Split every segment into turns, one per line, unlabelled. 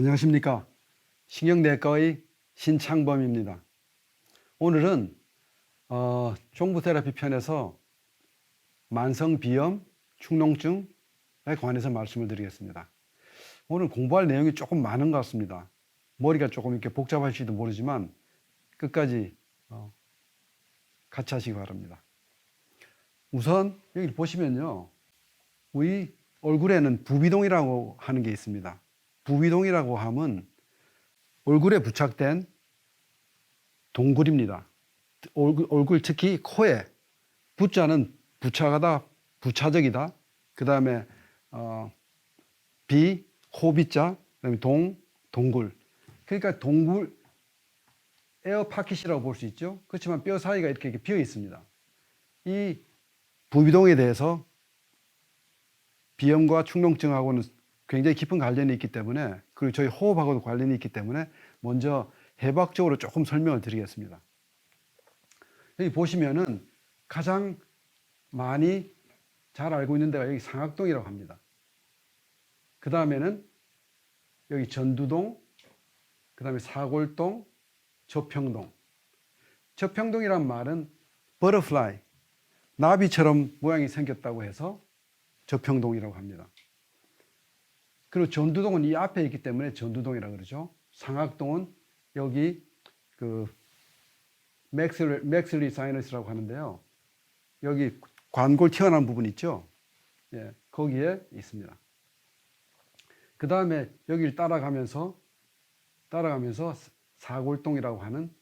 안녕하십니까. 신경내과의 신창범입니다. 오늘은 쫑부 테라피 편에서 만성비염, 축농증에 관해서 말씀을 드리겠습니다. 오늘 공부할 내용이 조금 많은 것 같습니다. 머리가 조금 이렇게 복잡할지도 모르지만 끝까지 같이 하시기 바랍니다. 우선 여기 보시면요. 우리 얼굴에는 부비동이라고 하는 게 있습니다. 부비동이라고 하면 얼굴에 부착된 동굴입니다. 얼굴 특히 코에 부자는 부차가다, 부차적이다. 그 다음에 비, 호비자, 그다음에 동굴. 그러니까 동굴 에어파킷이라고 볼 수 있죠. 그렇지만 뼈 사이가 이렇게 비어 있습니다. 이 부비동에 대해서 비염과 축농증하고는 굉장히 깊은 관련이 있기 때문에, 그리고 저희 호흡하고도 관련이 있기 때문에 먼저 해박적으로 조금 설명을 드리겠습니다. 여기 보시면은 가장 많이 잘 알고 있는 데가 여기 상악동이라고 합니다. 그 다음에는 여기 전두동, 그 다음에 사골동, 저평동. 저평동이란 말은 버터플라이, 나비처럼 모양이 생겼다고 해서 저평동이라고 합니다. 그리고 전두동은 이 앞에 있기 때문에 전두동이라고 그러죠. 상악동은 여기 그 맥슬리 사이너스라고 하는데요. 여기 관골 튀어나온 부분 있죠. 예, 거기에 있습니다. 그 다음에 여기를 따라가면서 사골동이라고 하는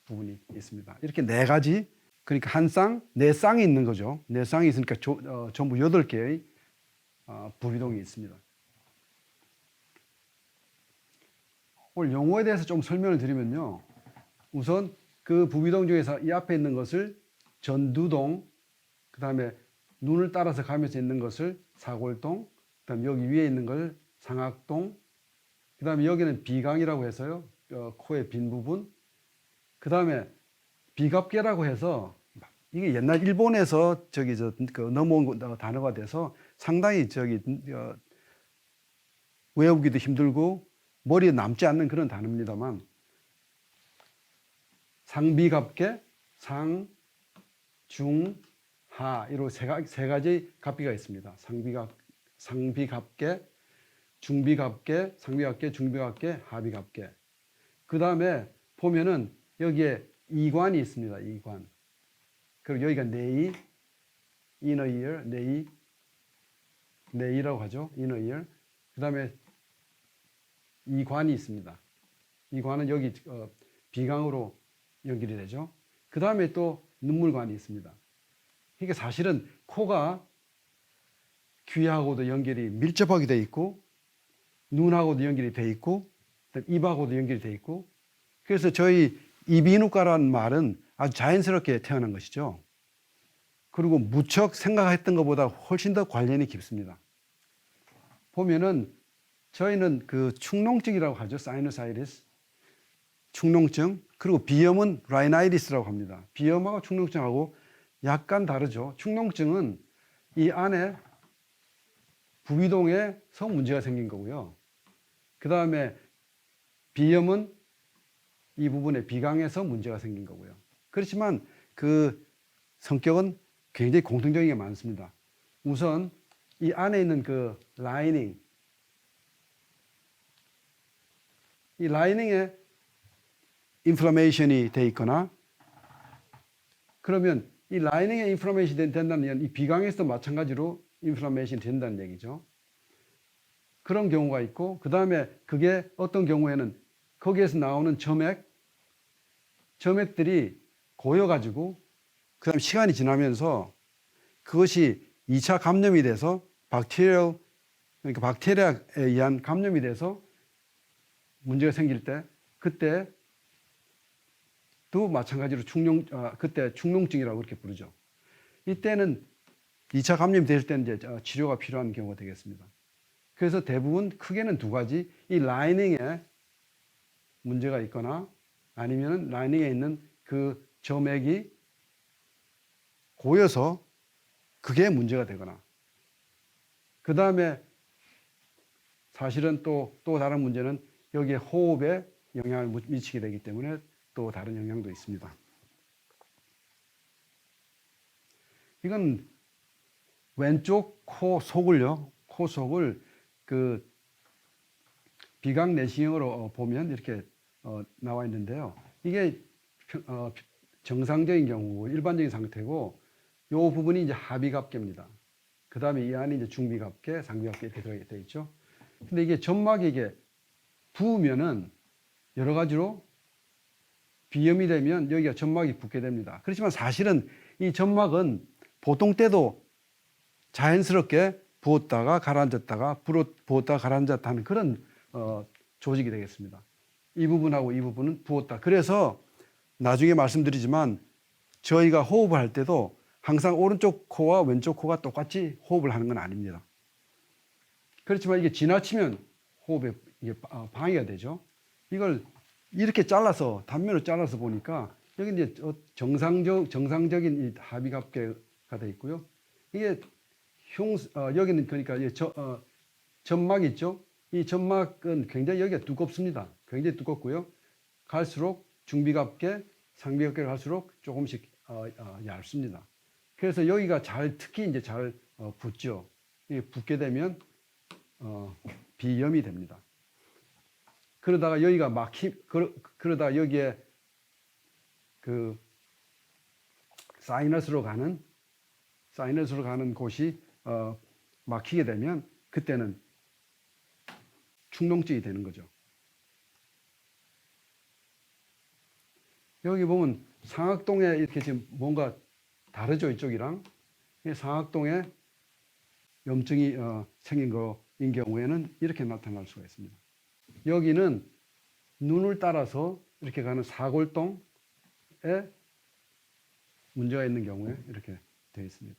부분이 있습니다. 이렇게 네 가지, 그러니까 한 쌍, 네 쌍이 있는 거죠. 네 쌍이 있으니까 전부 8개의 부비동이 있습니다. 오늘 용어에 대해서 좀 설명을 드리면요. 우선 그 부비동 중에서 이 앞에 있는 것을 전두동, 그 다음에 눈을 따라서 가면서 있는 것을 사골동, 그 다음에 여기 위에 있는 걸 상악동, 그 다음에 여기는 비강이라고 해서요. 코의 빈 부분. 그 다음에 비갑계라고 해서 이게 옛날 일본에서 넘어온 단어가 돼서 상당히 외우기도 힘들고 머리에 남지 않는 그런 단어입니다만, 상비갑계, 상, 중, 하, 이런 세 가지 갑계가 있습니다. 상비갑계, 중비갑계, 상비갑계, 중비갑계, 하비갑계. 그 다음에 보면은 여기에 이관이 있습니다. 이관. 그리고 여기가 내이, inner ear, 내이라고 하죠. inner ear. 그 다음에 이관이 있습니다. 이관은 여기 비강으로 연결이 되죠. 그 다음에 또 눈물관이 있습니다. 그러니까 사실은 코가 귀하고도 연결이 밀접하게 되어 있고, 눈하고도 연결이 되어 있고, 입하고도 연결이 되어 있고, 그래서 저희 이비인후과라는 말은 아주 자연스럽게 태어난 것이죠. 그리고 무척 생각했던 것보다 훨씬 더 관련이 깊습니다. 보면은 저희는 그 축농증이라고 하죠. 사이너사이티스. 축농증. 그리고 비염은 라이나이티스라고 합니다. 비염하고 축농증하고 약간 다르죠. 축농증은 이 안에 부비동에서 문제가 생긴 거고요. 그 다음에 비염은 이 부분에 비강에서 문제가 생긴 거고요. 그렇지만 그 성격은 굉장히 공통적인 게 많습니다. 우선 이 안에 있는 그 라이닝, 이 라이닝에 인플라메이션이 돼 있거나, 그러면 이 라이닝에 인플라메이션이 된다면 이 비강에서도 마찬가지로 인플라메이션이 된다는 얘기죠. 그런 경우가 있고, 그 다음에 그게 어떤 경우에는 거기에서 나오는 점액들이 고여가지고, 그 다음에 시간이 지나면서 그것이 2차 감염이 돼서 그러니까 박테리아에 의한 감염이 돼서 문제가 생길 때, 그때 또 마찬가지로 그때 축농증이라고 그렇게 부르죠. 이때는 2차 감염이 됐을 때는 이제 치료가 필요한 경우가 되겠습니다. 그래서 대부분 크게는 두 가지, 이 라이닝에 문제가 있거나 아니면 라이닝에 있는 그 점액이 고여서 그게 문제가 되거나, 그 다음에 사실은 또 다른 문제는 여기에 호흡에 영향을 미치게 되기 때문에 또 다른 영향도 있습니다. 이건 왼쪽 코 속을 그 비강 내시경으로 보면 이렇게 나와 있는데요. 이게 정상적인 경우고 일반적인 상태고 이 부분이 이제 하비갑계입니다. 그 다음에 이 안에 이제 중비갑계, 상비갑계 이렇게 들어있 있죠. 근데 이게 점막이 이게 부으면은 여러 가지로 비염이 되면 여기가 점막이 붓게 됩니다. 그렇지만 사실은 이 점막은 보통 때도 자연스럽게 부었다가 가라앉았다가 부었다가 가라앉았다 하는 그런 조직이 되겠습니다. 이 부분하고 이 부분은 부었다. 그래서 나중에 말씀드리지만 저희가 호흡을 할 때도 항상 오른쪽 코와 왼쪽 코가 똑같이 호흡을 하는 건 아닙니다. 그렇지만 이게 지나치면 호흡에 이게 방해가 되죠. 이걸 이렇게 잘라서 단면으로 잘라서 보니까 여기 이제 정상적인 이 하비갑계가 되어 있고요. 이게 여기는 그러니까 점막 있죠. 이 점막은 굉장히 여기가 두껍습니다. 굉장히 두껍고요. 갈수록 중비갑계, 상비갑계를 갈수록 조금씩 얇습니다. 그래서 여기가 특히 이제 잘 붓죠. 이게 붓게 되면 비염이 됩니다. 그러다가 여기가 그러다 여기에 그 사이너스로 가는 곳이 막히게 되면 그때는 축농증이 되는 거죠. 여기 보면 상악동에 이렇게 지금 뭔가 다르죠, 이쪽이랑. 상악동에 염증이 생긴 거인 경우에는 이렇게 나타날 수가 있습니다. 여기는 눈을 따라서 이렇게 가는 사골동에 문제가 있는 경우에 이렇게 되어 있습니다.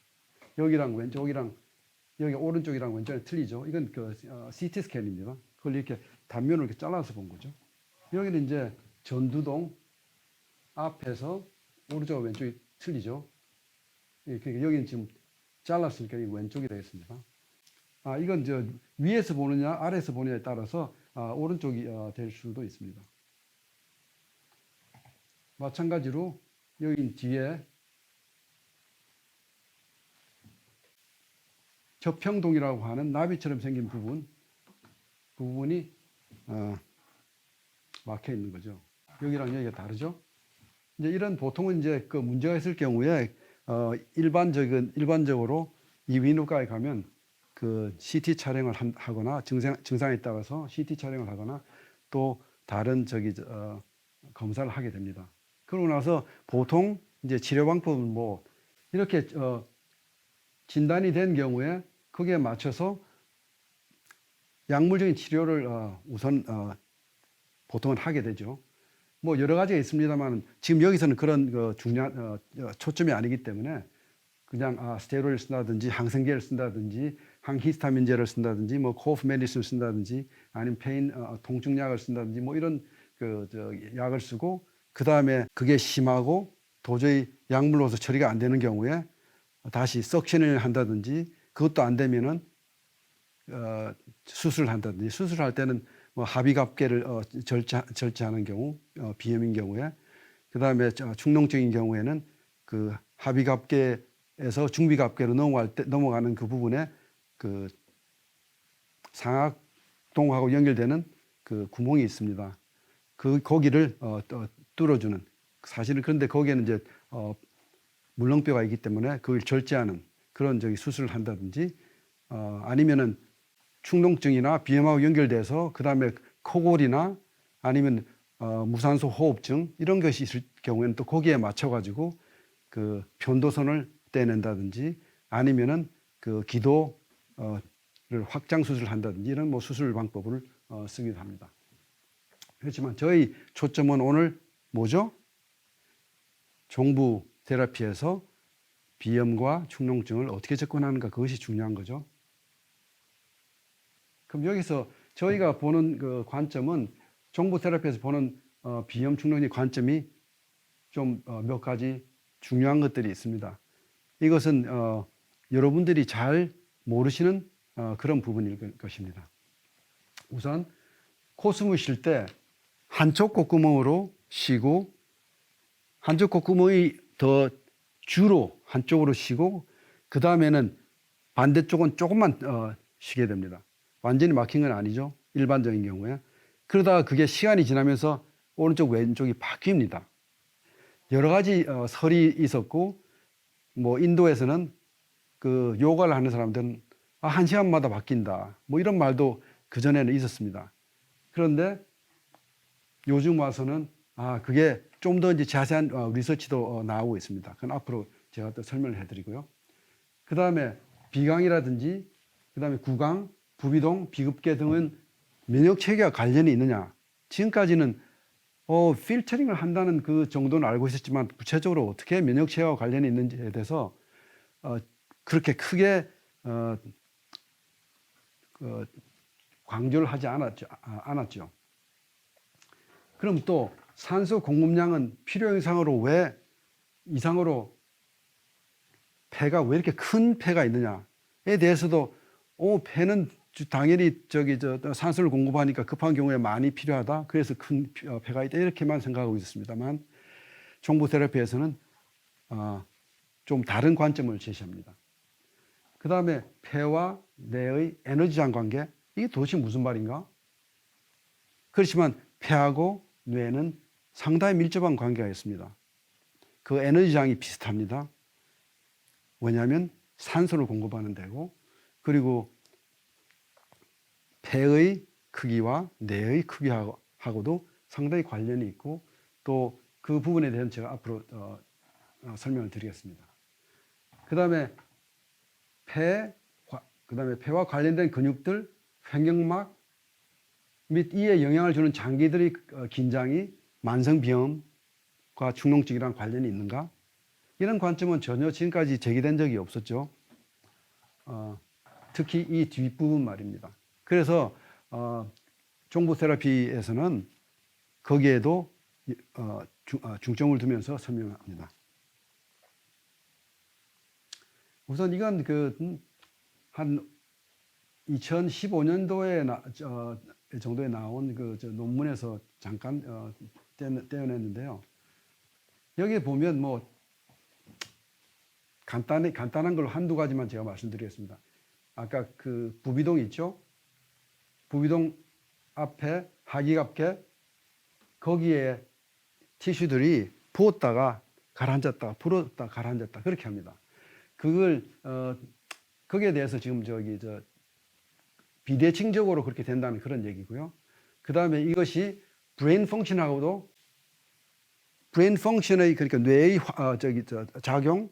여기랑 왼쪽이랑 여기 오른쪽이랑 왼쪽이 틀리죠. 이건 CT 스캔입니다. 그걸 이렇게 단면을 이렇게 잘라서 본 거죠. 여기는 이제 전두동 앞에서 오른쪽과 왼쪽이 틀리죠. 여기는 지금 잘랐으니까 왼쪽이 되겠습니다. 이건 위에서 보느냐 아래에서 보느냐에 따라서 오른쪽이 될 수도 있습니다. 마찬가지로 여기 뒤에 접평동이라고 하는 나비처럼 생긴 부분이 막혀 있는 거죠. 여기랑 여기가 다르죠. 이제 이런 보통은 이제 그 문제가 있을 경우에 일반적으로 이비인후과에 가면 그 CT 촬영을 하거나 증상에 따라서 CT 촬영을 하거나 또 다른 검사를 하게 됩니다. 그러고 나서 보통 이제 치료 방법은 뭐 이렇게 진단이 된 경우에 거기에 맞춰서 약물적인 치료를 우선 보통은 하게 되죠. 뭐 여러 가지가 있습니다만 지금 여기서는 그런 중요한 초점이 아니기 때문에 그냥 스테로이드를 쓴다든지 항생제를 쓴다든지 항히스타민제를 쓴다든지 뭐 코프 메디슨을 쓴다든지 아니면 통증약을 쓴다든지 뭐 이런 약을 쓰고 그 다음에 그게 심하고 도저히 약물로서 처리가 안 되는 경우에 다시 석션을 한다든지 그것도 안 되면은 수술을 한다든지 수술할 때는 뭐 하비갑계를 절제하는 경우 비염인 경우에 그 다음에 축농증인 경우에는 그 하비갑계에서 중비갑계로 넘어가는 그 부분에 그 상악동하고 연결되는 그 구멍이 있습니다. 거기를 뚫어주는 사실은 그런데 거기에는 이제 물렁뼈가 있기 때문에 그걸 절제하는 그런 수술을 한다든지 아니면은 축농증이나 비염하고 연결돼서 그 다음에 코골이나 아니면 무산소 호흡증 이런 것이 있을 경우에는 또 거기에 맞춰가지고 그 편도선을 떼낸다든지 아니면은 그 기도를 확장 수술을 한다든지 이런 뭐 수술 방법을 쓰기도 합니다. 그렇지만 저희 초점은 오늘 뭐죠? 종부 테라피에서 비염과 축농증을 어떻게 접근하는가 그것이 중요한 거죠. 그럼 여기서 저희가 보는 그 관점은 종부 테라피에서 보는 비염 축농의 관점이 좀 몇 가지 중요한 것들이 있습니다. 이것은 여러분들이 잘 모르시는 그런 부분일 것입니다. 우선 코숨을 쉴 때 한쪽 콧구멍으로 쉬고 한쪽 콧구멍이 더 주로 한쪽으로 쉬고 그 다음에는 반대쪽은 조금만 쉬게 됩니다. 완전히 막힌 건 아니죠. 일반적인 경우에. 그러다가 그게 시간이 지나면서 오른쪽 왼쪽이 바뀝니다. 여러 가지 설이 있었고 뭐 인도에서는 그 요가를 하는 사람들은 한 시간마다 바뀐다. 뭐 이런 말도 그전에는 있었습니다. 그런데 요즘 와서는 그게 좀 더 이제 자세한 리서치도 나오고 있습니다. 그건 앞으로 제가 또 설명을 해드리고요. 그 다음에 비강이라든지 그 다음에 구강, 부비동, 비급계 등은 면역 체계와 관련이 있느냐? 지금까지는 필터링을 한다는 그 정도는 알고 있었지만 구체적으로 어떻게 면역 체계와 관련이 있는지에 대해서 그렇게 크게 강조를 하지 않았죠. 그럼 또 산소 공급량은 필요 이상으로 폐가 왜 이렇게 큰 폐가 있느냐에 대해서도 폐는 당연히 산소를 공급하니까 급한 경우에 많이 필요하다. 그래서 큰 폐가 있다. 이렇게만 생각하고 있었습니다만 종부 테라피에서는 좀 다른 관점을 제시합니다. 그 다음에 폐와 뇌의 에너지장 관계, 이게 도대체 무슨 말인가? 그렇지만 폐하고 뇌는 상당히 밀접한 관계가 있습니다. 그 에너지장이 비슷합니다. 왜냐하면 산소를 공급하는 데고, 그리고 폐의 크기와 뇌의 크기하고도 상당히 관련이 있고, 또 그 부분에 대해서는 제가 앞으로 설명을 드리겠습니다. 그 다음에 폐와 관련된 근육들, 횡격막 및 이에 영향을 주는 장기들의 긴장이 만성비염과 축농증이랑 관련이 있는가? 이런 관점은 전혀 지금까지 제기된 적이 없었죠. 특히 이 뒷부분 말입니다. 그래서 종부 테라피에서는 거기에도 중점을 두면서 설명합니다. 우선 이건 한 2015년도에 정도에 나온 논문에서 잠깐 떼어냈는데요. 여기 보면 뭐 간단한 걸 한두 가지만 제가 말씀드리겠습니다. 아까 그 부비동 있죠? 부비동 앞에 하기갑계 거기에 티슈들이 부었다가 가라앉았다가 불었다가 가라앉았다 그렇게 합니다. 그걸 거기에 대해서 지금 비대칭적으로 그렇게 된다는 그런 얘기고요. 그 다음에 이것이 브레인 펑션하고도 브레인 펑션의 그러니까 뇌의 작용하고도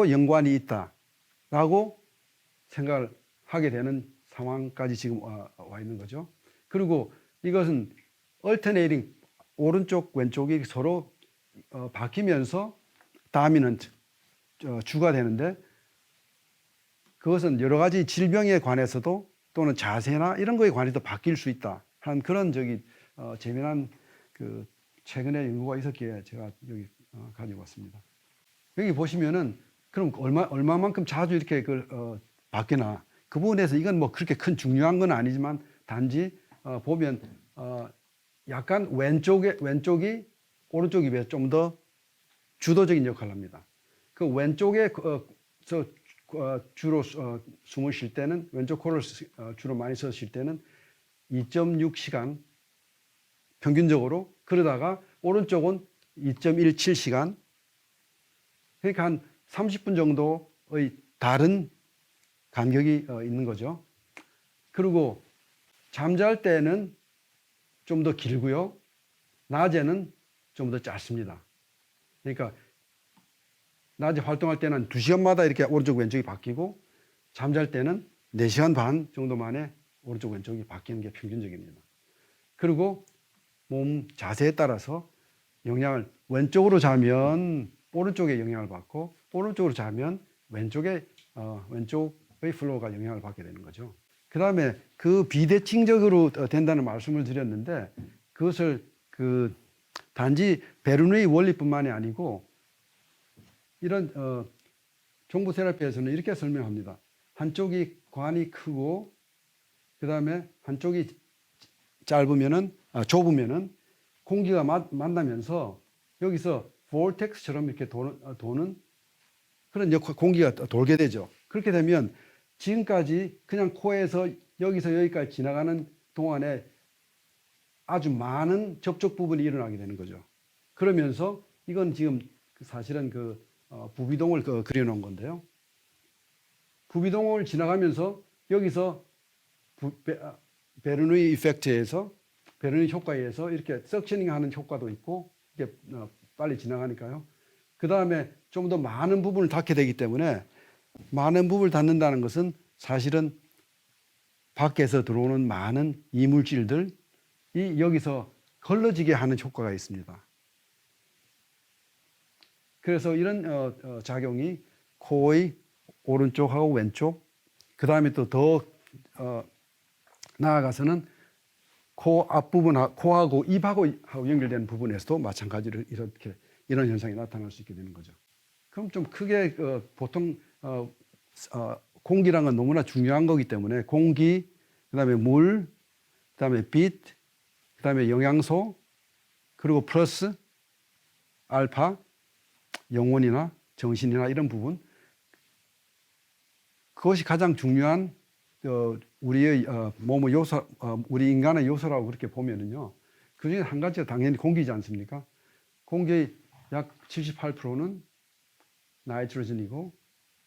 연관이 있다라고 생각을 하게 되는 상황까지 지금 와 있는 거죠. 그리고 이것은 얼터네이팅 오른쪽 왼쪽이 서로 바뀌면서 다미넌트 주가 되는데 그것은 여러 가지 질병에 관해서도 또는 자세나 이런 거에 관해서도 바뀔 수 있다 하는 그런 재미난 최근에 연구가 있었기에 제가 여기 가지고 왔습니다. 여기 보시면은 그럼 얼마만큼 자주 이렇게 바뀌나 그 부분에서 이건 뭐 그렇게 큰 중요한 건 아니지만 단지 보면 약간 왼쪽이 오른쪽이 비해 좀 더 주도적인 역할을 합니다. 그 왼쪽에 주로 숨을 쉴 때는 왼쪽 코를 주로 많이 써서 쉴 때는 2.6시간 평균적으로 그러다가 오른쪽은 2.17시간 그러니까 한 30분 정도의 다른 간격이 있는 거죠. 그리고 잠잘 때는 좀 더 길고요. 낮에는 좀 더 짧습니다. 그러니까 낮에 활동할 때는 2시간마다 이렇게 오른쪽 왼쪽이 바뀌고 잠잘 때는 4시간 반 정도 만에 오른쪽 왼쪽이 바뀌는 게 평균적입니다. 그리고 몸 자세에 따라서 영향을 왼쪽으로 자면 오른쪽에 영향을 받고 오른쪽으로 자면 왼쪽의 플로우가 영향을 받게 되는 거죠. 그 다음에 그 비대칭적으로 된다는 말씀을 드렸는데 그것을 단지 베르누이 원리뿐만이 아니고 이런 종부 테라피에서는 이렇게 설명합니다. 한쪽이 관이 크고 그다음에 한쪽이 좁으면은 공기가 만나면서 여기서 vortex처럼 이렇게 도는 그런 공기가 돌게 되죠. 그렇게 되면 지금까지 그냥 코에서 여기서 여기까지 지나가는 동안에 아주 많은 접촉 부분이 일어나게 되는 거죠. 그러면서 이건 지금 사실은 부비동을 그려놓은 건데요. 부비동을 지나가면서 여기서 베르누이 이펙트에서 베르누이 효과에 의해서 이렇게 석셔닝하는 효과도 있고 이게 빨리 지나가니까요. 그 다음에 좀 더 많은 부분을 닿게 되기 때문에 많은 부분을 닿는다는 것은 사실은 밖에서 들어오는 많은 이물질들이 여기서 걸러지게 하는 효과가 있습니다. 그래서 이런 작용이 코의 오른쪽하고 왼쪽, 그 다음에 또 더 나아가서는 코 앞부분, 코하고 입하고 연결되는 부분에서도 마찬가지로 이런 현상이 나타날 수 있게 되는 거죠. 그럼 좀 크게 보통 공기란 건 너무나 중요한 거기 때문에 공기, 그다음에 물, 그다음에 빛, 그다음에 영양소, 그리고 플러스 알파, 영혼이나 정신이나 이런 부분, 그것이 가장 중요한 우리의 몸의 요소, 우리 인간의 요소라고 그렇게 보면은요. 그 중에 한 가지가 당연히 공기지 않습니까? 공기의 약 78%는 나이트로젠이고,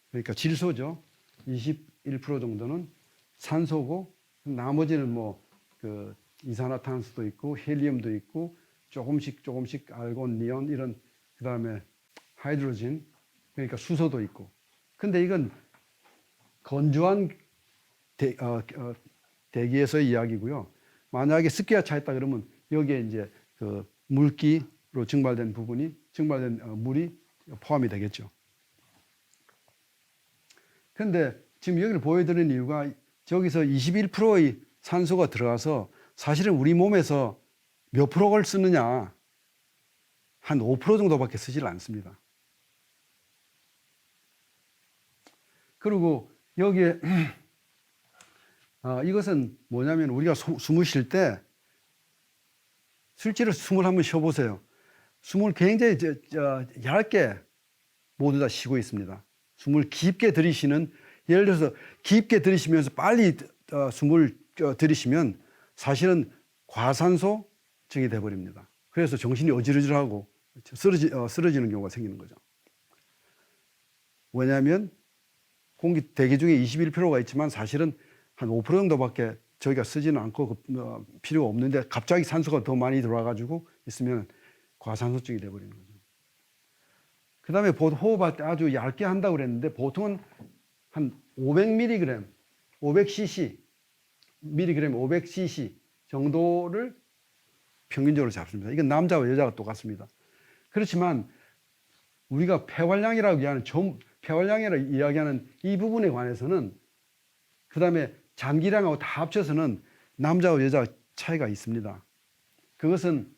그러니까 질소죠. 21% 정도는 산소고, 나머지는 이산화탄소도 있고, 헬리움도 있고, 조금씩 알곤, 니온 이런, 그 다음에 하이드로젠, 그러니까 수소도 있고. 근데 이건 건조한 대기에서의 이야기고요. 만약에 습기가 차있다 그러면 여기에 이제 물기로 증발된 물이 포함이 되겠죠. 근데 지금 여기를 보여드리는 이유가 저기서 21%의 산소가 들어가서 사실은 우리 몸에서 몇 프로를 쓰느냐, 한 5% 정도밖에 쓰질 않습니다. 그리고 여기에 이것은 뭐냐면 우리가 숨을 쉴 때 실제로 숨을 한번 쉬어보세요. 숨을 굉장히 얇게 모두 다 쉬고 있습니다. 숨을 깊게 들이쉬는, 예를 들어서 깊게 들이쉬면서 빨리 숨을 들이쉬면 사실은 과산소증이 돼버립니다. 그래서 정신이 어지러지하고 쓰러지는 경우가 생기는 거죠. 왜냐하면 공기 대기 중에 21%가 있지만 사실은 한 5% 정도밖에 저희가 쓰지는 않고 필요가 없는데 갑자기 산소가 더 많이 들어와가지고 있으면 과산소증이 돼버리는 거죠. 그 다음에 호흡할 때 아주 얇게 한다고 그랬는데 보통은 한 500mg, 500cc, 미리그램 500cc 정도를 평균적으로 잡습니다. 이건 남자와 여자가 똑같습니다. 그렇지만 우리가 폐활량이라고 이야기하는 이 부분에 관해서는 그 다음에 장기량하고 다 합쳐서는 남자와 여자 차이가 있습니다. 그것은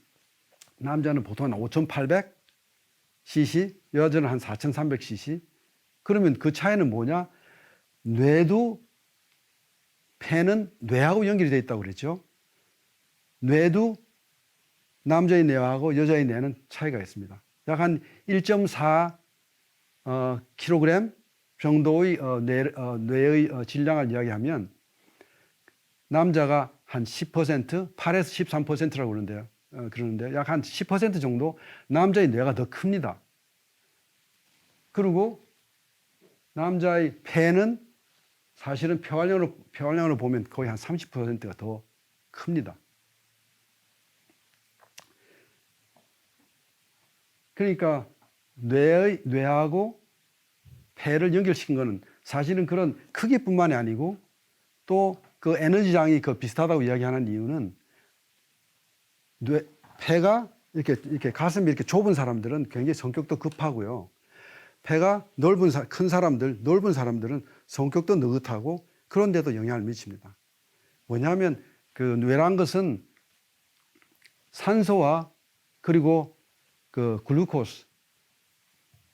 남자는 보통 한 5,800cc, 여자는 한 4,300cc. 그러면 그 차이는 뭐냐? 뇌도, 폐는 뇌하고 연결이 되어 있다고 그랬죠. 뇌도 남자의 뇌하고 여자의 뇌는 차이가 있습니다. 약 한 1.4 킬로그램 정도의 뇌의 질량을 이야기하면 남자가 한 10%, 8에서 13%라고 그러는데 약 한 10% 정도 남자의 뇌가 더 큽니다. 그리고 남자의 폐는 사실은 폐활량으로 보면 거의 한 30%가 더 큽니다. 그러니까 뇌하고 폐를 연결시킨 것은 사실은 그런 크기뿐만이 아니고 또 그 에너지장이 비슷하다고 이야기하는 이유는 폐가 이렇게 가슴이 이렇게 좁은 사람들은 굉장히 성격도 급하고요. 폐가 넓은 사람들은 성격도 느긋하고 그런데도 영향을 미칩니다. 왜냐하면 뇌란 것은 산소와 그리고 글루코스,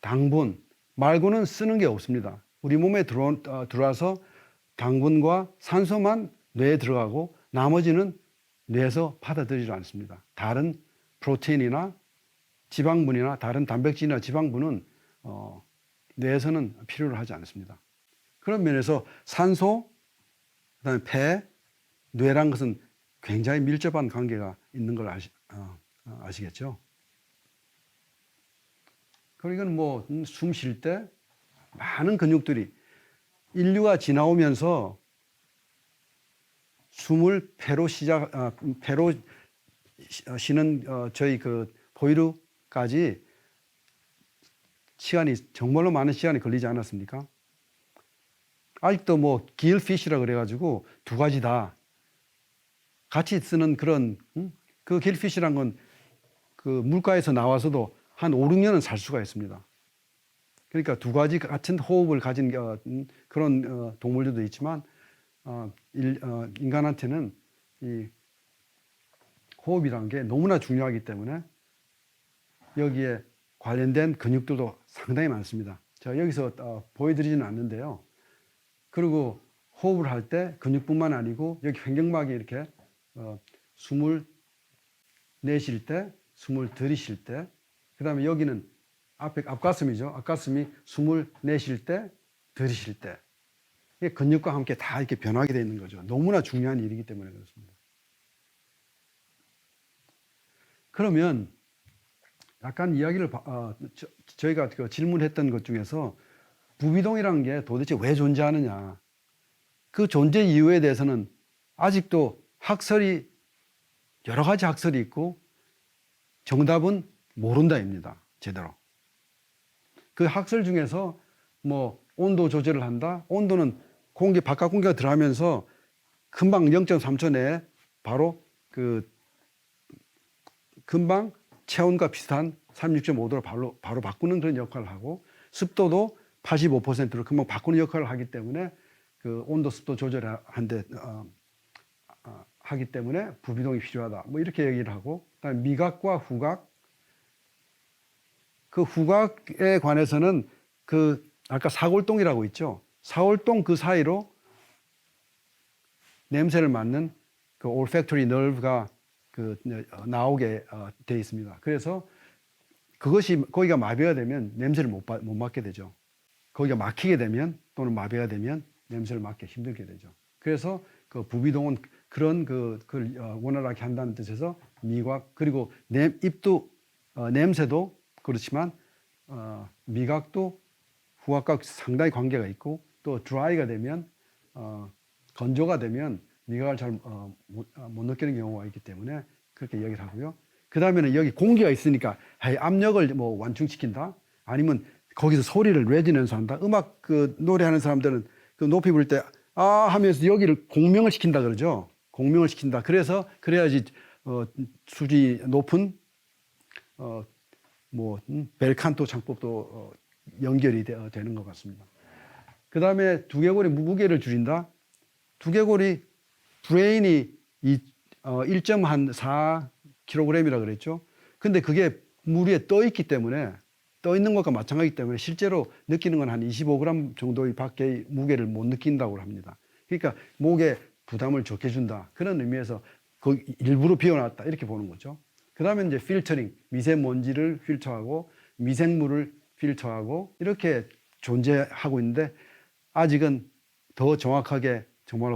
당분 말고는 쓰는 게 없습니다. 우리 몸에 들어와서 당분과 산소만 뇌에 들어가고 나머지는 뇌에서 받아들이지 않습니다. 다른 프로테인이나 지방분이나 다른 단백질이나 지방분은 뇌에서는 필요를 하지 않습니다. 그런 면에서 산소, 그다음에 폐, 뇌란 것은 굉장히 밀접한 관계가 있는 걸 아시겠죠? 그리고 이건 뭐 숨 쉴 때 많은 근육들이 인류가 지나오면서 숨을 폐로 쉬는 저희 그 포유류까지 시간이 정말로 많은 시간이 걸리지 않았습니까? 아직도 뭐 길피쉬라 그래가지고 두 가지 다 같이 쓰는 그런 그 길피쉬란 건 그 물가에서 나와서도 한 5, 6년은 살 수가 있습니다. 그러니까 두 가지 같은 호흡을 가진 그런 동물들도 있지만 인간한테는 이 호흡이라는 게 너무나 중요하기 때문에 여기에 관련된 근육들도 상당히 많습니다. 제가 여기서 보여드리지는 않는데요. 그리고 호흡을 할 때 근육뿐만 아니고 여기 횡격막이 이렇게 숨을 내쉴 때, 숨을 들이쉴 때, 그 다음에 여기는 앞가슴이죠. 앞가슴이 숨을 내쉴 때, 들이쉴 때. 이게 근육과 함께 다 이렇게 변하게 되어 있는 거죠. 너무나 중요한 일이기 때문에 그렇습니다. 그러면 약간 이야기를 저희가 그 질문했던 것 중에서 부비동이라는 게 도대체 왜 존재하느냐, 그 존재 이유에 대해서는 아직도 여러 가지 학설이 있고 정답은 모른다입니다. 제대로. 그 학설 중에서 뭐 온도 조절을 한다. 온도는 바깥 공기가 들어가면서 금방 0.3초 내에 바로 금방 체온과 비슷한 36.5도로 바로 바꾸는 그런 역할을 하고, 습도도 85%로 금방 바꾸는 역할을 하기 때문에 그 온도 습도 조절을 하기 때문에 부비동이 필요하다. 뭐 이렇게 얘기를 하고, 그다음에 미각과 후각. 그 후각에 관해서는 아까 사골동이라고 있죠. 사골동 그 사이로 냄새를 맡는 그 olfactory nerve가 나오게 되어 있습니다. 그래서 거기가 마비가 되면 냄새를 못 맡게 되죠. 거기가 막히게 되면 또는 마비가 되면 냄새를 맡기 힘들게 되죠. 그래서 그 부비동은 그런 그걸 원활하게 한다는 뜻에서 미각, 그리고 입도 냄새도 그렇지만 미각도 후각과 상당히 관계가 있고, 또 드라이가 되면 건조가 되면 미각을 잘 못 느끼는 경우가 있기 때문에 그렇게 얘기를 하고요. 그 다음에는 여기 공기가 있으니까 압력을 뭐 완충시킨다, 아니면 거기서 소리를 레지넌스 한다. 음악 노래하는 사람들은 그 높이 부를 때 하면서 여기를 공명을 시킨다 그러죠. 공명을 시킨다. 그래야지 수지 높은 벨칸토 창법도 연결이 되는 것 같습니다. 그 다음에 두개골의 무게를 줄인다. 두개골이 브레인이 1.4kg이라 그랬죠. 근데 그게 물 위에 떠 있기 때문에, 떠 있는 것과 마찬가지이기 때문에 실제로 느끼는 건 한 25g 정도의 밖의 무게를 못 느낀다고 합니다. 그러니까 목에 부담을 적게 준다. 그런 의미에서 일부러 비워놨다. 이렇게 보는 거죠. 그 다음에 이제 필터링, 미세먼지를 필터하고 미생물을 필터하고 이렇게 존재하고 있는데, 아직은 더 정확하게 정말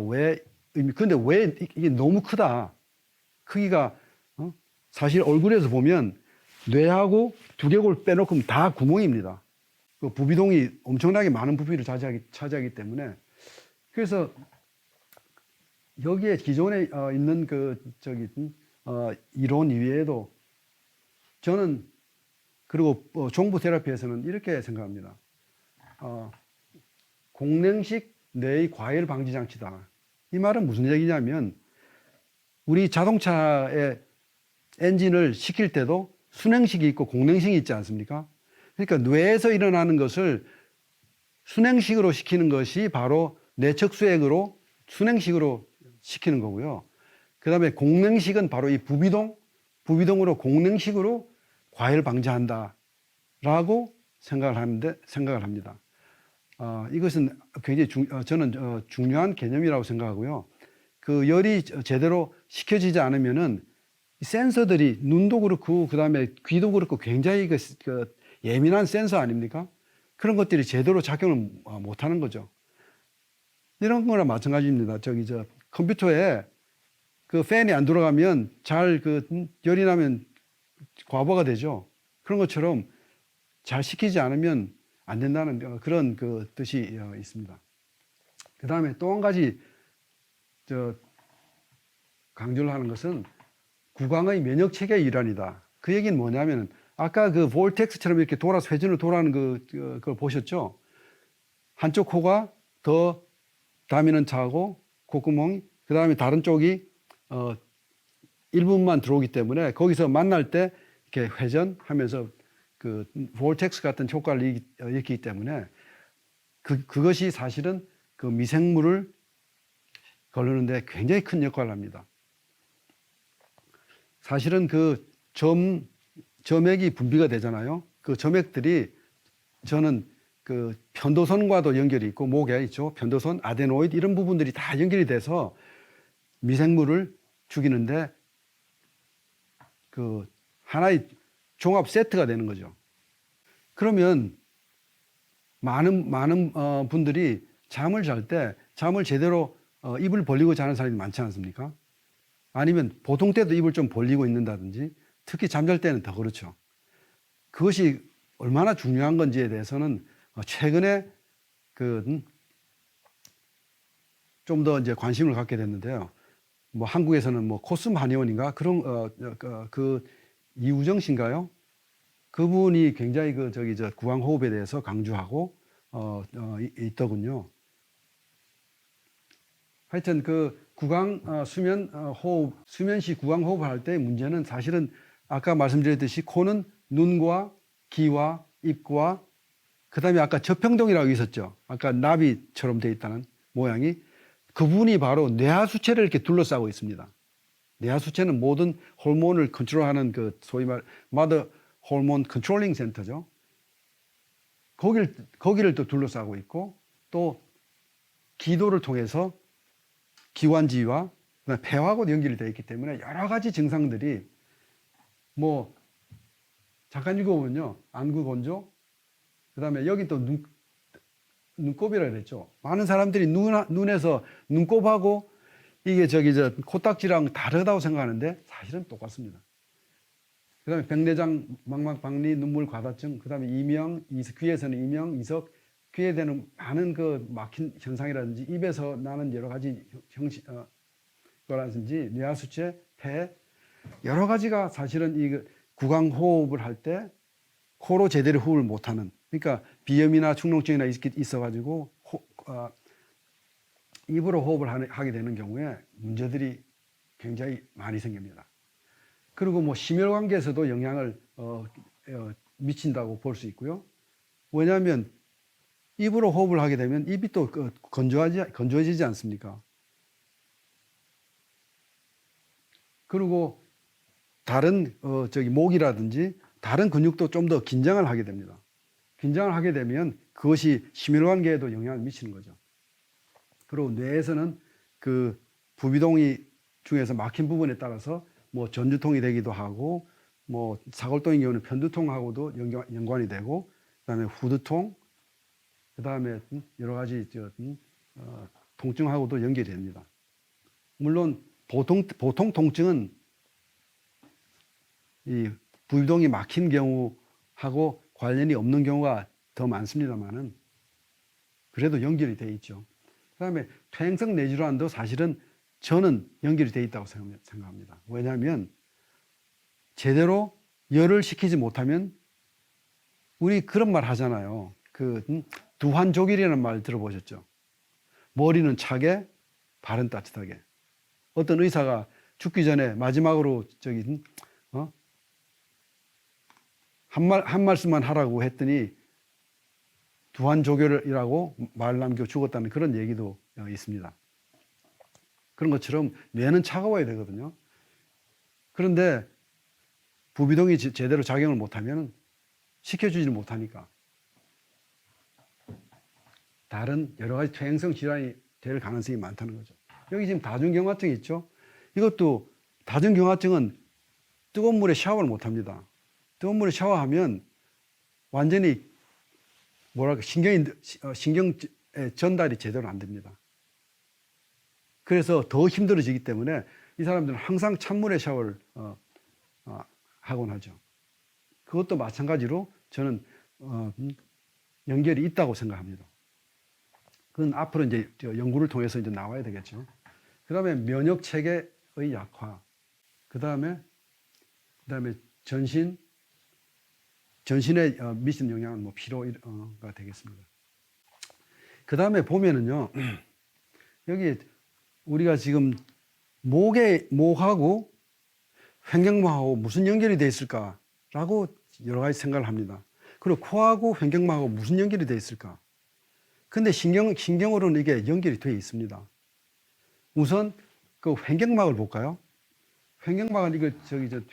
근데 왜 이게 너무 크다. 크기가 사실 얼굴에서 보면 뇌하고 두개골 빼놓고 다 구멍입니다. 그 부비동이 엄청나게 많은 부피를 차지하기 때문에. 그래서 여기에 기존에 있는 이론 이외에도 저는, 그리고 종부 테라피에서는 이렇게 생각합니다. 공냉식 뇌의 과열 방지 장치다. 이 말은 무슨 얘기냐면, 우리 자동차의 엔진을 식힐 때도 순행식이 있고 공냉식이 있지 않습니까? 그러니까 뇌에서 일어나는 것을 순행식으로 시키는 것이 바로 뇌척수액으로 순행식으로 시키는 거고요. 그 다음에 공냉식은 바로 이 부비동으로 공냉식으로 과열 방지한다라고 생각을 합니다. 이것은 굉장히 저는 중요한 개념이라고 생각하고요. 그 열이 제대로 식혀지지 않으면은 이 센서들이 눈도 그렇고 그다음에 귀도 그렇고 굉장히 그 예민한 센서 아닙니까? 그런 것들이 제대로 작용을 못하는 거죠. 이런 거랑 마찬가지입니다. 저 컴퓨터에 그 팬이 안 돌아가면 잘 그 열이 나면 과부하가 되죠. 그런 것처럼 잘 식히지 않으면 안 된다는 그런 그 뜻이 있습니다. 그 다음에 또 한 가지 저 강조를 하는 것은 구강의 면역 체계의 일환이다. 그 얘기는 뭐냐면 아까 그 볼텍스처럼 이렇게 돌아서 회전을 돌아가는 그걸 보셨죠? 한쪽 코가 더 다미넌트하고 콧구멍이 그 다음에 다른 쪽이 일부분만 들어오기 때문에 거기서 만날 때 이렇게 회전하면서 그 볼텍스 같은 효과를 일으키기 때문에 그것이 사실은 그 미생물을 걸르는데 굉장히 큰 역할을 합니다. 사실은 그 점액이 분비가 되잖아요. 그 점액들이 저는 그 편도선과도 연결이 있고 목에 있죠. 편도선, 아데노이드 이런 부분들이 다 연결이 돼서 미생물을 죽이는데 그 하나의 종합 세트가 되는 거죠. 그러면 많은 분들이 잠을 잘 때 잠을 제대로 입을 벌리고 자는 사람이 많지 않습니까? 아니면 보통 때도 입을 좀 벌리고 있는다든지 특히 잠잘 때는 더 그렇죠. 그것이 얼마나 중요한 건지에 대해서는 최근에 그 좀 더 이제 관심을 갖게 됐는데요. 뭐 한국에서는 뭐 코스모 한의원인가 그런 그 이우정 씨인가요? 그분이 굉장히 그 저 구강 호흡에 대해서 강조하고 있더군요. 하여튼 그 구강 수면 호흡 수면 시 구강 호흡을 할 때 문제는 사실은 아까 말씀드렸듯이 코는 눈과 귀와 입과 그다음에 아까 저평동이라고 있었죠. 아까 나비처럼 되어 있다는 모양이 그 부분이 바로 뇌하수체를 이렇게 둘러싸고 있습니다. 뇌하수체는 모든 호르몬을 컨트롤하는 그 소위 말 마더 호르몬 컨트롤링 센터죠. 거기를 또 둘러싸고 있고 또 기도를 통해서 기관지와 폐하고도 연결이 되어 있기 때문에 여러 가지 증상들이 뭐 잠깐 읽어보면요. 안구 건조, 그 다음에 여기 또 눈곱이라 그랬죠. 많은 사람들이 눈에서 눈곱하고 이게 저 코딱지랑 다르다고 생각하는데 사실은 똑같습니다. 그 다음에 백내장, 망막 박리, 눈물 과다증, 그 다음에 이명, 귀에서는 이명, 이석, 귀에 대는 많은 그 막힌 현상이라든지 입에서 나는 여러 가지 형식, 거라든지 뇌하수체, 폐, 여러 가지가 사실은 이 구강 호흡을 할 때 코로 제대로 호흡을 못하는 그러니까 비염이나 축농증이나 있어가지고 입으로 호흡을 하게 되는 경우에 문제들이 굉장히 많이 생깁니다. 그리고 뭐 심혈관계에서도 영향을 미친다고 볼 수 있고요. 왜냐하면 입으로 호흡을 하게 되면 입이 또 건조해지지 않습니까? 그리고 다른 목이라든지 다른 근육도 좀 더 긴장을 하게 됩니다. 긴장을 하게 되면 그것이 심혈관계에도 영향을 미치는 거죠. 그리고 뇌에서는 그 부비동이 중에서 막힌 부분에 따라서 뭐 전두통이 되기도 하고 뭐 사골동의 경우는 편두통하고도 연관이 되고 그다음에 후두통 그다음에 여러 가지 통증하고도 연결이 됩니다. 물론 보통 통증은 이 부비동이 막힌 경우하고 관련이 없는 경우가 더 많습니다만은 그래도 연결이 돼 있죠. 그다음에 퇴행성 뇌질환도 사실은 저는 연결이 돼 있다고 생각합니다. 왜냐하면 제대로 열을 식히지 못하면 우리 그런 말 하잖아요. 그 두환족일이라는 말 들어보셨죠? 머리는 차게, 발은 따뜻하게. 어떤 의사가 죽기 전에 마지막으로 한 말씀만 하라고 했더니 두환조결이라고 말 남겨 죽었다는 그런 얘기도 있습니다. 그런 것처럼 뇌는 차가워야 되거든요. 그런데 부비동이 제대로 작용을 못하면 식혀주지를 못하니까 다른 여러 가지 퇴행성 질환이 될 가능성이 많다는 거죠. 여기 지금 다중경화증이 있죠. 이것도 다중경화증은 뜨거운 물에 샤워를 못 합니다. 뜨거운 물에 샤워하면 완전히 뭐랄까 신경 전달이 제대로 안 됩니다. 그래서 더 힘들어지기 때문에 이 사람들은 항상 찬물에 샤워를 하곤 하죠. 그것도 마찬가지로 저는 연결이 있다고 생각합니다. 그건 앞으로 이제 연구를 통해서 이제 나와야 되겠죠. 그 다음에 면역 체계의 약화. 그 다음에 전신에 미치는 영향은 뭐 피로가 되겠습니다. 그 다음에 보면은요, 여기 우리가 지금 목하고 횡격막하고 무슨 연결이 되어 있을까라고 여러 가지 생각을 합니다. 그리고 코하고 횡격막하고 무슨 연결이 되어 있을까? 근데 신경으로는 이게 연결이 되어 있습니다. 우선 그 횡격막을 볼까요? 횡격막은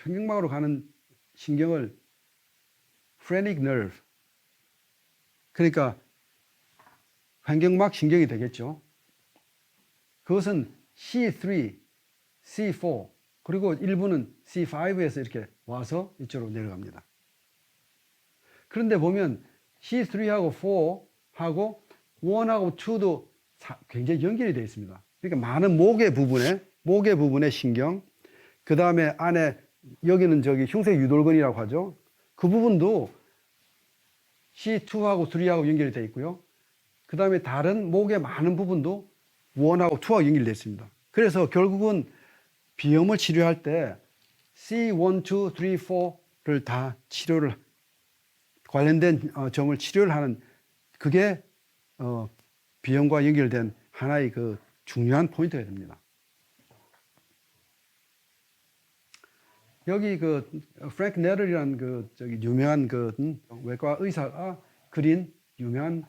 횡격막으로 가는 신경을 phrenic nerve, 그러니까 횡격막 신경이 되겠죠. 그것은 C3, C4, 그리고 일부는 C5에서 이렇게 와서 이쪽으로 내려갑니다. 그런데 보면 C3하고 4하고 1하고 2도 굉장히 연결이 되어 있습니다. 그러니까 많은 목의 부분에 신경, 그 다음에 안에 여기는 흉쇄 유돌근이라고 하죠. 그 부분도 C2하고 3하고 연결이 되어 있고요. 그 다음에 다른 목의 많은 부분도 1하고 2하고 연결되어 있습니다. 그래서 결국은 비염을 치료할 때 C1, 2, 3, 4를 다 관련된 점을 치료를 하는, 그게 비염과 연결된 하나의 그 중요한 포인트가 됩니다. 여기 프랭크 네럴이라는 유명한 외과 의사가 그린 유명한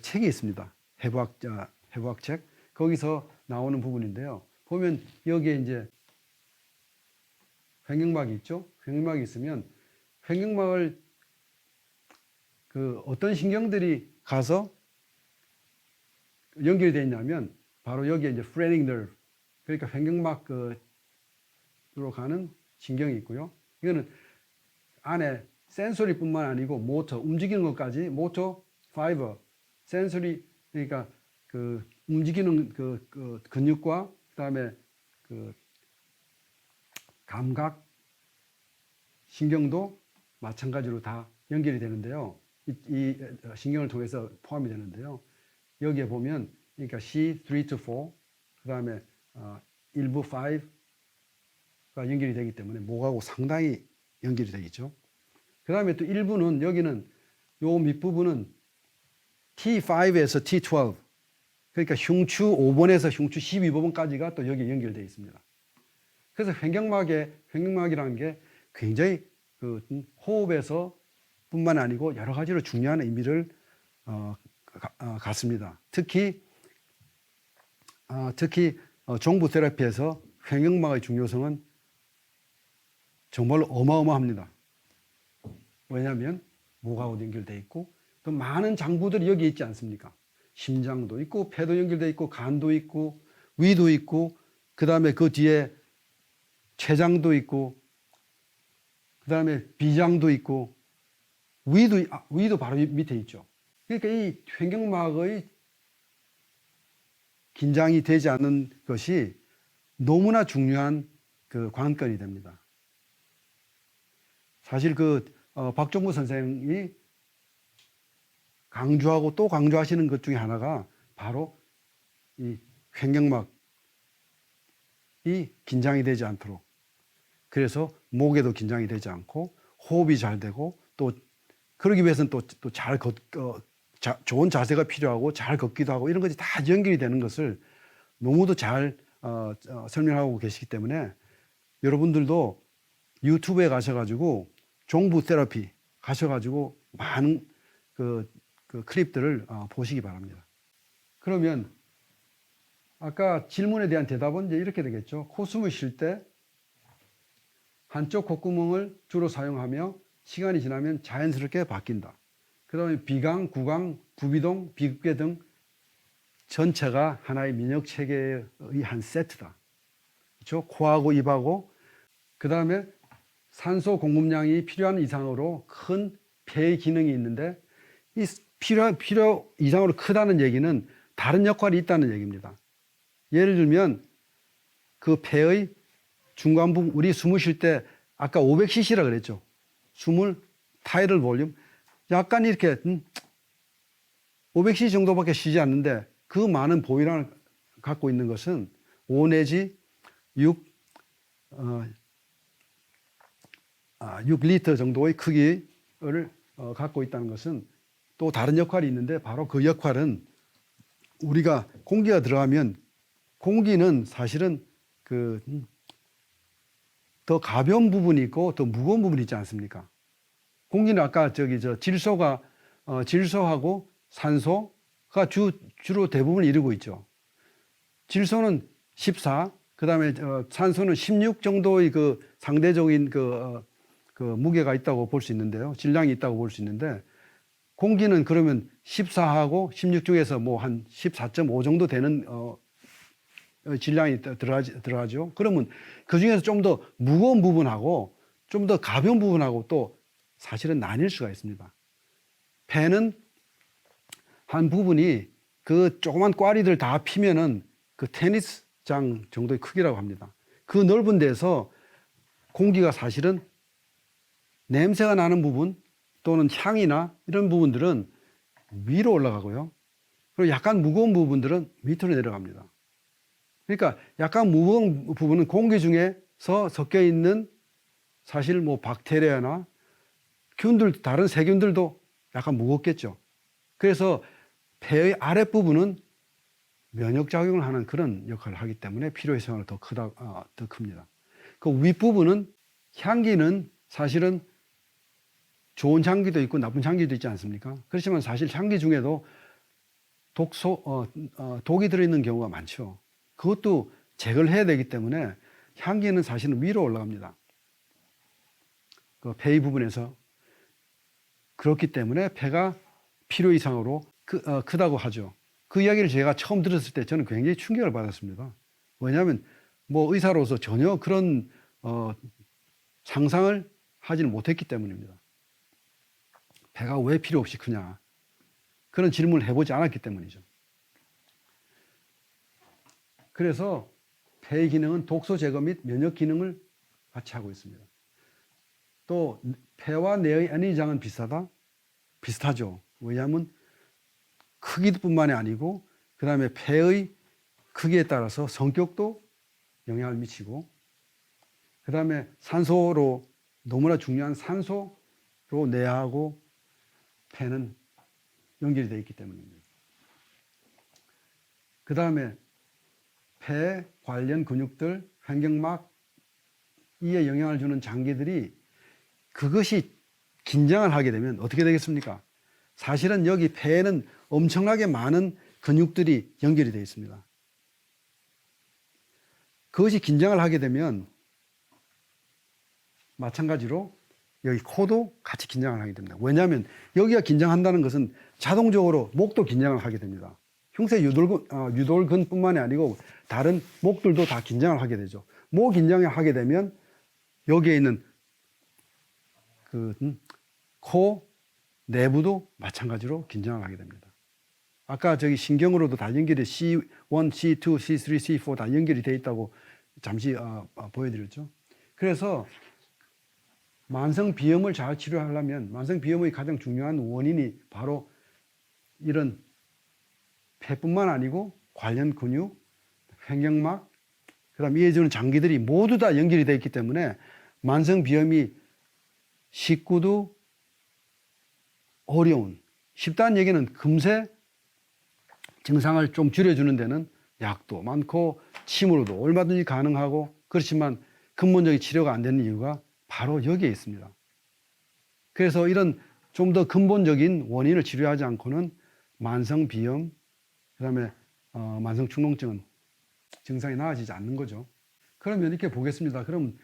책이 있습니다. 해부학책. 거기서 나오는 부분인데요. 보면 여기에 이제 횡격막이 있죠. 횡격막이 있으면 횡격막을 어떤 신경들이 가서 연결이 되어 있냐면 바로 여기에 이제 phrenic nerve, 그러니까 횡격막으로 가는 신경이 있고요. 이거는 안에 센소리뿐만 아니고 모터, 움직이는 것까지, 모터, 파이버, 센소리, 그러니까 움직이는 근육과 그다음에 감각, 신경도 마찬가지로 다 연결이 되는데요. 이 신경을 통해서 포함이 되는데요. 여기에 보면 그러니까 C3 to 4, 그다음에 일부 5가 연결이 되기 때문에 목하고 상당히 연결이 되겠죠. 그다음에 또 일부는 여기는 요 밑부분은 T5에서 T12, 그러니까 흉추 5번에서 흉추 12번까지가 또 여기에 연결되어 있습니다. 그래서 횡격막이라는 게 굉장히 호흡에서 뿐만 아니고 여러 가지로 중요한 의미를 갖습니다. 특히 종부 테라피에서 횡격막의 중요성은 정말로 어마어마합니다. 왜냐하면 목하고 연결되어 있고 또 많은 장부들이 여기 있지 않습니까? 심장도 있고 폐도 연결되어 있고 간도 있고 위도 있고 그 다음에 그 뒤에 췌장도 있고 그 다음에 비장도 있고 위도 바로 밑에 있죠. 그러니까 이 횡격막의 긴장이 되지 않는 것이 너무나 중요한 관건이 됩니다. 사실 박종구 선생이 강조하고 또 강조하시는 것 중에 하나가 바로 이 횡격막이 긴장이 되지 않도록, 그래서 목에도 긴장이 되지 않고 호흡이 잘 되고 또 그러기 위해서는 또 잘 좋은 자세가 필요하고 잘 걷기도 하고 이런 것이 다 연결이 되는 것을 너무도 잘 설명하고 계시기 때문에 여러분들도 유튜브에 가셔가지고 종부 테라피 가셔가지고 많은 클립들을 보시기 바랍니다. 그러면 아까 질문에 대한 대답은 이제 이렇게 되겠죠. 코숨을 쉴 때 한쪽 콧구멍을 주로 사용하며 시간이 지나면 자연스럽게 바뀐다. 그 다음에 비강, 구강, 부비동, 비극계 등 전체가 하나의 면역 체계의 한 세트다. 그렇죠? 코하고 입하고 그 다음에 산소 공급량이 필요한 이상으로 큰 폐의 기능이 있는데 이 필요 이상으로 크다는 얘기는 다른 역할이 있다는 얘기입니다. 예를 들면 그 폐의 중간 부분, 우리 숨을 쉴 때 아까 500cc라 그랬죠. 숨을 타이럴 볼륨 약간 이렇게 500cc 정도밖에 쉬지 않는데 그 많은 보유량을 갖고 있는 것은 5 내지 6 6리터 정도의 크기를 갖고 있다는 것은 또 다른 역할이 있는데 바로 그 역할은 우리가 공기가 들어가면 공기는 사실은 더 가벼운 부분이 있고 더 무거운 부분이 있지 않습니까? 공기는 아까 질소하고 산소가 주로 대부분 이루고 있죠. 질소는 14, 그 다음에 산소는 16 정도의 그 상대적인 그 무게가 있다고 볼 수 있는데요. 질량이 있다고 볼 수 있는데 공기는 그러면 14하고 16 중에서 뭐 한 14.5 정도 되는 질량이 들어가죠. 그러면 그 중에서 좀 더 무거운 부분하고 좀 더 가벼운 부분하고 또 사실은 나뉠 수가 있습니다. 폐는 한 부분이 그 조그만 꽈리들 다 피면은 그 테니스장 정도의 크기라고 합니다. 그 넓은 데서 공기가 사실은 냄새가 나는 부분 또는 향이나 이런 부분들은 위로 올라가고요. 그리고 약간 무거운 부분들은 밑으로 내려갑니다. 그러니까 약간 무거운 부분은 공기 중에서 섞여 있는 사실 뭐 박테리아나 균들, 다른 세균들도 약간 무겁겠죠. 그래서 폐의 아랫부분은 면역작용을 하는 그런 역할을 하기 때문에 필요해서는 더 큽니다. 그 윗부분은 향기는 사실은 좋은 향기도 있고 나쁜 향기도 있지 않습니까? 그렇지만 사실 향기 중에도 독이 들어있는 경우가 많죠. 그것도 제거를 해야 되기 때문에 향기는 사실은 위로 올라갑니다. 그 폐의 부분에서. 그렇기 때문에 폐가 필요 이상으로 크다고 하죠. 그 이야기를 제가 처음 들었을 때 저는 굉장히 충격을 받았습니다. 왜냐하면 뭐 의사로서 전혀 그런 상상을 하지는 못했기 때문입니다. 폐가 왜 필요 없이 크냐. 그런 질문을 해보지 않았기 때문이죠. 그래서 폐의 기능은 독소 제거 및 면역 기능을 같이 하고 있습니다. 또 폐와 뇌의 에너지장은 비슷하죠. 왜냐하면 크기뿐만이 아니고 그 다음에 폐의 크기에 따라서 성격도 영향을 미치고 그 다음에 산소로 너무나 중요한 산소로 뇌하고 폐는 연결이 되어 있기 때문입니다. 그 다음에 폐 관련 근육들, 횡격막 이에 영향을 주는 장기들이 그것이 긴장을 하게 되면 어떻게 되겠습니까? 사실은 여기 폐에는 엄청나게 많은 근육들이 연결이 되어 있습니다. 그것이 긴장을 하게 되면 마찬가지로 여기 코도 같이 긴장을 하게 됩니다. 왜냐하면 여기가 긴장한다는 것은 자동적으로 목도 긴장을 하게 됩니다. 흉쇄 유돌근뿐만이 아니고 다른 목들도 다 긴장을 하게 되죠. 목 긴장을 하게 되면 여기에 있는 코 내부도 마찬가지로 긴장을 하게 됩니다. 아까 저기 신경으로도 다 연결이 C1, C2, C3, C4 다 연결이 되어 있다고 잠시 보여드렸죠. 그래서 만성 비염을 잘 치료하려면 만성 비염의 가장 중요한 원인이 바로 이런 폐뿐만 아니고 관련 근육, 횡격막, 그다음 이어지는 장기들이 모두 다 연결이 되어 있기 때문에 만성 비염이 쉽고도 어려운, 쉽다는 얘기는 금세 증상을 좀 줄여주는 데는 약도 많고 침으로도 얼마든지 가능하고 그렇지만 근본적인 치료가 안 되는 이유가 바로 여기에 있습니다. 그래서 이런 좀 더 근본적인 원인을 치료하지 않고는 만성 비염, 그다음에 만성 축농증은 증상이 나아지지 않는 거죠. 그러면 이렇게 보겠습니다. 그럼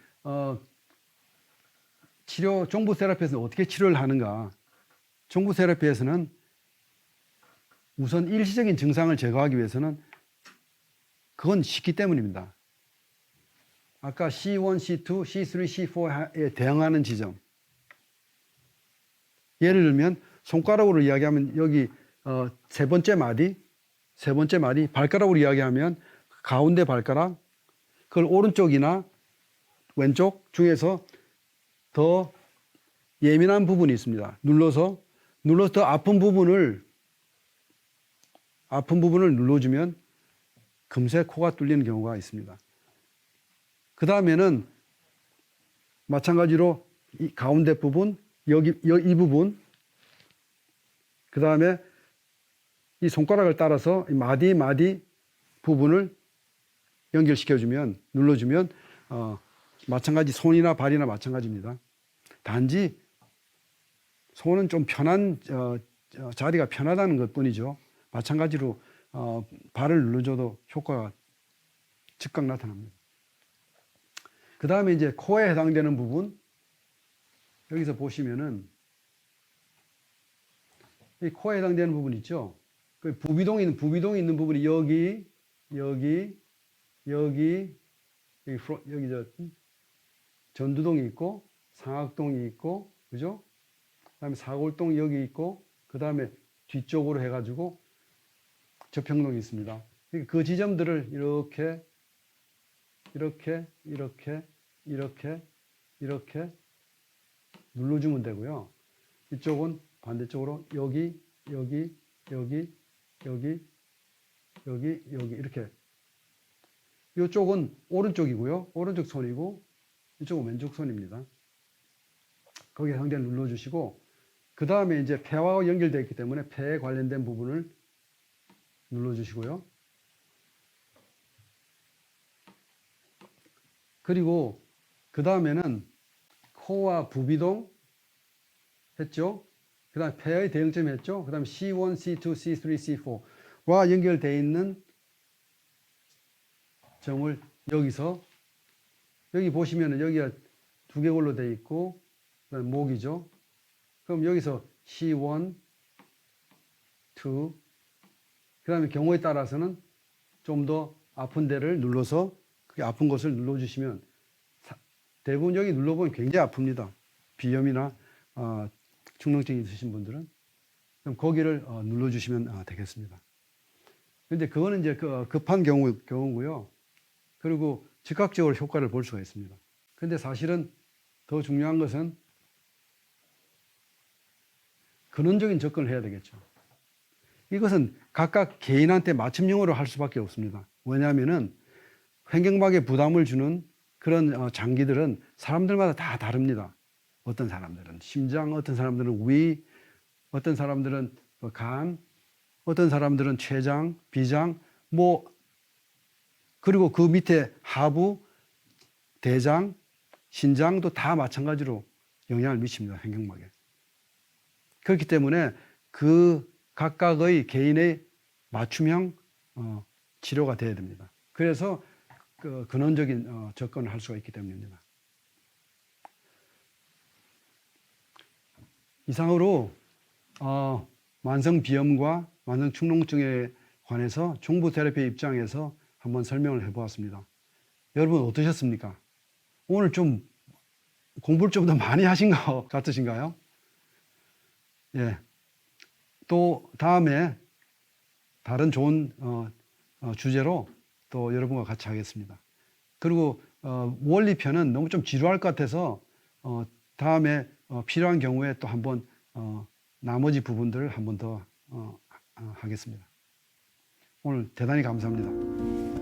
종부 세라피에서는 어떻게 치료를 하는가? 종부 세라피에서는 우선 일시적인 증상을 제거하기 위해서는 그건 쉽기 때문입니다. 아까 C1, C2, C3, C4에 대응하는 지점. 예를 들면 손가락으로 이야기하면 여기 세 번째 마디, 발가락으로 이야기하면 가운데 발가락, 그걸 오른쪽이나 왼쪽 중에서 더 예민한 부분이 있습니다. 눌러서 더 아픈 부분을 눌러주면 금세 코가 뚫리는 경우가 있습니다. 그 다음에는 마찬가지로 이 가운데 부분, 이 부분, 그 다음에 이 손가락을 따라서 이 마디 부분을 연결시켜주면, 눌러주면, 마찬가지 손이나 발이나 마찬가지입니다. 단지 손은 좀 자리가 편하다는 것 뿐이죠. 마찬가지로, 발을 눌러줘도 효과가 즉각 나타납니다. 그 다음에 이제 코에 해당되는 부분, 여기서 보시면은, 이 코에 해당되는 부분 있죠? 그 부비동이 있는 부분이 여기 전두동이 있고, 상악동이 있고, 그죠? 그 다음에 사골동이 여기 있고, 그 다음에 뒤쪽으로 해가지고 저평동이 있습니다. 그 지점들을 이렇게 눌러주면 되고요. 이쪽은 반대쪽으로 여기 이렇게. 이쪽은 오른쪽이고요. 오른쪽 손이고 이쪽은 왼쪽 손입니다. 거기에 상대를 눌러주시고 그 다음에 이제 폐와 연결되어 있기 때문에 폐에 관련된 부분을 눌러주시고요. 그리고 그 다음에는 코와 부비동 했죠. 그 다음에 폐의 대응점 했죠. 그 다음에 C1, C2, C3, C4와 연결되어 있는 점을 여기 보시면은 여기가 두개골로 되어 있고, 그 다음에 목이죠. 그럼 여기서 C1, 2, 그 다음에 경우에 따라서는 좀 더 아픈 데를 눌러서 그 아픈 곳을 눌러주시면 대부분 여기 눌러보면 굉장히 아픕니다. 비염이나 축농증이 있으신 분들은. 그럼 거기를 눌러주시면 되겠습니다. 근데 그거는 이제 급한 경우고요. 그리고 즉각적으로 효과를 볼 수가 있습니다. 근데 사실은 더 중요한 것은 근원적인 접근을 해야 되겠죠. 이것은 각각 개인한테 맞춤형으로 할 수밖에 없습니다. 왜냐하면은 횡격막에 부담을 주는 그런 장기들은 사람들마다 다 다릅니다. 어떤 사람들은 심장, 어떤 사람들은 위, 어떤 사람들은 간, 어떤 사람들은 췌장, 비장, 그리고 그 밑에 하부, 대장, 신장도 다 마찬가지로 영향을 미칩니다. 횡격막에. 그렇기 때문에 그 각각의 개인의 맞춤형 치료가 돼야 됩니다. 그래서 그 근원적인 접근을 할 수가 있기 때문입니다. 이상으로 만성 비염과 만성 축농증에 관해서 종부 테라피의 입장에서 한번 설명을 해보았습니다. 여러분 어떠셨습니까? 오늘 좀 공부를 좀 더 많이 하신 것 같으신가요? 예. 또 다음에 다른 좋은 주제로 또 여러분과 같이 하겠습니다. 그리고 원리편은 너무 좀 지루할 것 같아서 다음에 필요한 경우에 또 한번 나머지 부분들을 한번 더 하겠습니다. 오늘 대단히 감사합니다.